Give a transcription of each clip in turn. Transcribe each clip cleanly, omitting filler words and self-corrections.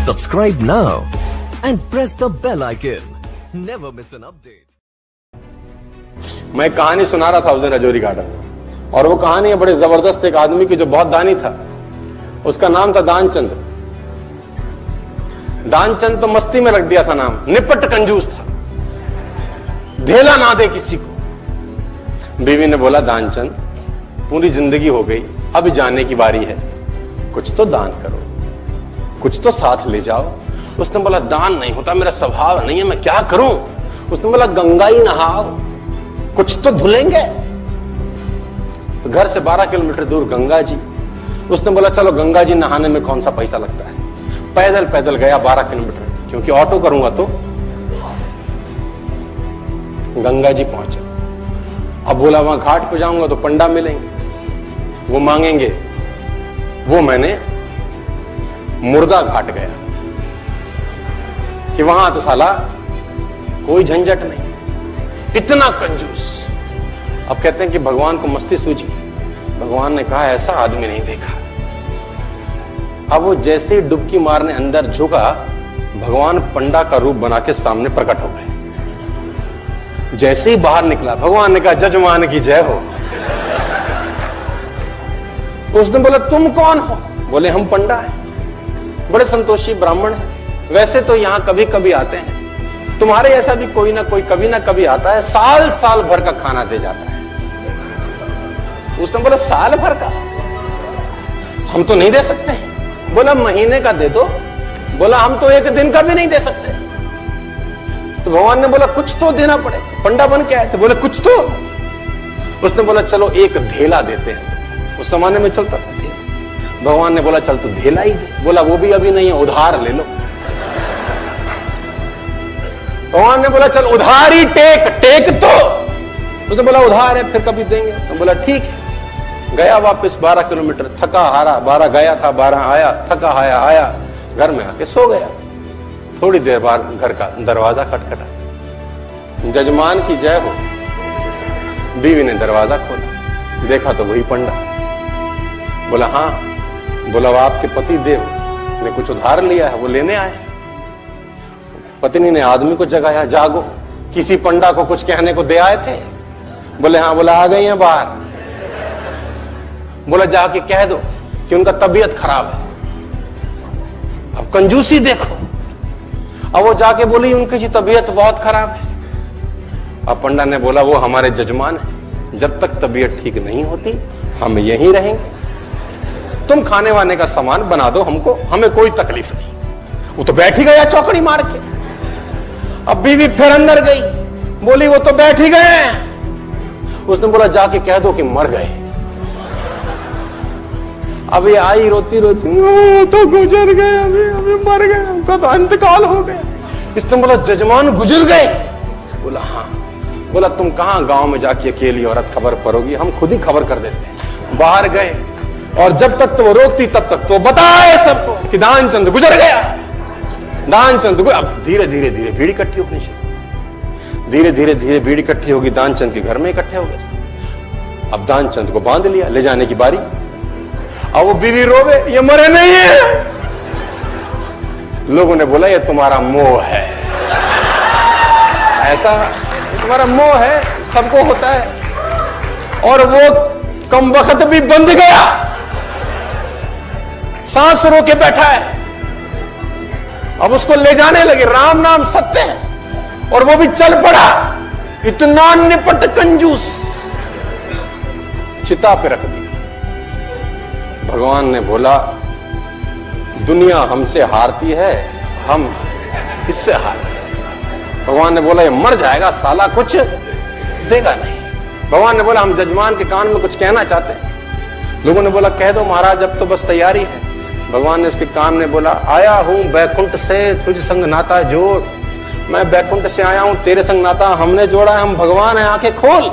Subscribe now and press the bell icon. Never miss an update. मैं कहानी सुना रहा था उस दिन रजौरी गार्डन में, और वो कहानी है बड़े जबरदस्त एक आदमी की जो बहुत दानी था। उसका नाम था दानचंद। दानचंद तो मस्ती में रख दिया था नाम, निपट कंजूस था, धेला ना दे किसी को। बीवी ने बोला दानचंद पूरी जिंदगी हो गई, अब जाने की बारी है, कुछ तो दान करो, कुछ तो साथ ले जाओ। उसने बोला दान नहीं होता, मेरा स्वभाव नहीं है, मैं क्या करूं। उसने बोला गंगा ही नहाओ, कुछ तो धुलेंगे। तो घर से 12 किलोमीटर दूर गंगा जी। उसने बोला चलो गंगा जी नहाने में कौन सा पैसा लगता है। पैदल पैदल गया 12 किलोमीटर, क्योंकि ऑटो करूंगा तो। गंगा जी पहुंचे, अब बोला वहां घाट पे जाऊंगा तो पंडा मिलेंगे, वो मांगेंगे। वो मैंने मुर्दा घाट गया कि वहां तो साला कोई झंझट नहीं, इतना कंजूस। अब कहते हैं कि भगवान को मस्ती सूझी। भगवान ने कहा ऐसा आदमी नहीं देखा। अब वो जैसे ही डुबकी मारने अंदर झुका, भगवान पंडा का रूप बना के सामने प्रकट हो गए। जैसे ही बाहर निकला, भगवान ने कहा जजमान की जय हो। उसने बोला तुम कौन हो। बोले हम पंडा हैं, बड़े संतोषी ब्राह्मण हैं। वैसे तो यहां कभी कभी आते हैं, तुम्हारे ऐसा भी कोई ना कोई कभी ना कभी आता है, साल साल भर का खाना दे जाता है। उसने बोला साल भर का हम तो नहीं दे सकते। बोला महीने का दे दो। बोला हम तो एक दिन का भी नहीं दे सकते। तो भगवान ने बोला कुछ तो देना पड़ेगा, पंडा बन के आए थे, बोले कुछ तो। उसने बोला चलो एक धेला देते हैं। उस जमाने में चलता था धेला। भगवान ने बोला चल तू धेला ही दे। बोला वो भी अभी नहीं है, उधार ले लो। भगवान ने बोला चल उधार ही टेक तो। उसने बोला उधार है, फिर कभी देंगे। तो बोला ठीक है। गया वापस 12 किलोमीटर, थका हारा। 12 गया था, 12 आया, थका हाया आया, घर में आके सो गया। थोड़ी देर बाद घर का दरवाजा खटखटा। जजमान की जय हो। बीवी ने दरवाजा खोला, देखा तो वही पंडा। बोला हाँ। बोला वो आपके पति देव ने कुछ उधार लिया है, वो लेने आए। पत्नी ने आदमी को जगाया, जागो, किसी पंडा को कुछ कहने को दे आए थे। बोले हाँ। बोला आ गई हैं बाहर। बोला जाके कह दो कि उनका तबीयत खराब है। अब कंजूसी देखो। अब वो जाके बोली उनकी तबीयत बहुत खराब है। अब पंडा ने बोला वो हमारे जजमान है, जब तक तबीयत ठीक नहीं होती हम यहीं रहेंगे। तुम खाने वाने का सामान बना दो हमको, हमें कोई तकलीफ नहीं। वो तो बैठ ही गया चौकड़ी मार के। अब बीवी फिर अंदर गई, बोली वो तो बैठ ही गए। उसने बोला जाके कह दो कि मर गए। अब ये आई रोती रोती, तो गुजर गए, अभी मर गए, उनका तो इंतकाल हो गया। इसने बोला जजमान गुजर गए। बोला हाँ। बोला तुम कहां गांव में जाके अकेली औरत खबर परोगी, हम खुद ही खबर कर देते हैं। बाहर गए, और जब तक तो वो रोकती तब तक तो बताए सबको कि दानचंद गुजर गया। दानचंद अब धीरे धीरे धीरे भीड़ इकट्ठी होनी शुरू। धीरे धीरे धीरे भीड़ इकट्ठी होगी, दानचंद के घर में इकट्ठे हो गए। अब दानचंद को बांध लिया, ले जाने की बारी। अब वो बीवी रोवे, ये मरे नहीं है। लोगों ने बोला ये तुम्हारा मोह है, ऐसा तुम्हारा मोह है, सबको होता है। और वो कम वक्त भी बंध गया, सांस रो के बैठा है। अब उसको ले जाने लगे, राम नाम सत्य है, और वो भी चल पड़ा। इतना निपट कंजूस, चिता पे रख दिया। भगवान ने बोला दुनिया हमसे हारती है, हम इससे हार गए। भगवान ने बोला ये मर जाएगा साला, कुछ देगा नहीं। भगवान ने बोला हम जजमान के कान में कुछ कहना चाहते हैं। लोगों ने बोला कह दो महाराज, अब तो बस तैयारी है। भगवान ने उसके कान में बोला आया हूं बैकुंठ से तुझ संग नाता जोड़। मैं बैकुंठ से आया हूं, तेरे संग नाता हमने जोड़ा है, हम भगवान है, आंखें खोल।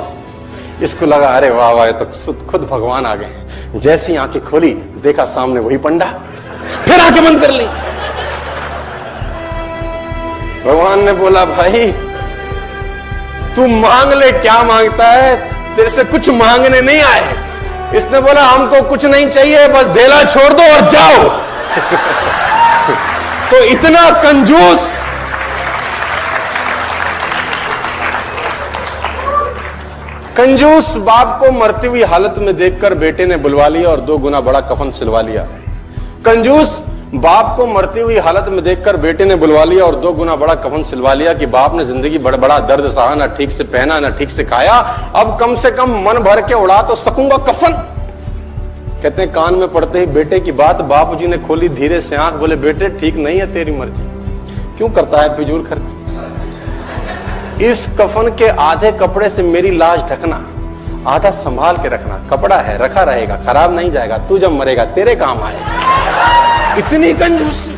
इसको लगा अरे वाह वाह, ये तो खुद भगवान आ गए। जैसी आंखें खोली, देखा सामने वही पंडा। फिर आंखें बंद कर ली। भगवान ने बोला भाई तू मांग ले, क्या मांगता है, तेरे से कुछ मांगने नहीं आए। इसने बोला हमको कुछ नहीं चाहिए, बस धेला छोड़ दो और जाओ। तो इतना कंजूस, कंजूस बाप को मरती हुई हालत में देखकर बेटे ने बुलवा लिया और 2 गुना बड़ा कफन सिलवा लिया। कंजूस बाप को मरती हुई हालत में देखकर बेटे ने बुलवा लिया और 2 गुना बड़ा कफन सिलवा लिया कि बाप ने जिंदगी बड़ा दर्द सहा, ना ठीक से पहना ना ठीक से खाया, अब कम से कम मन भर के उड़ा तो सकूंगा कफन। कहते हैं कान में पड़ते ही बेटे की बात बाप जी ने खोली धीरे से आंख, बोले बेटे ठीक नहीं है तेरी मर्जी, क्यों करता है फिजूल खर्च? इस कफन के आधे कपड़े से मेरी लाश ढकना, आधा संभाल के रखना, कपड़ा है रखा रहेगा, खराब नहीं जाएगा, तू जब मरेगा तेरे काम आएगा। इतनी कंजूसी।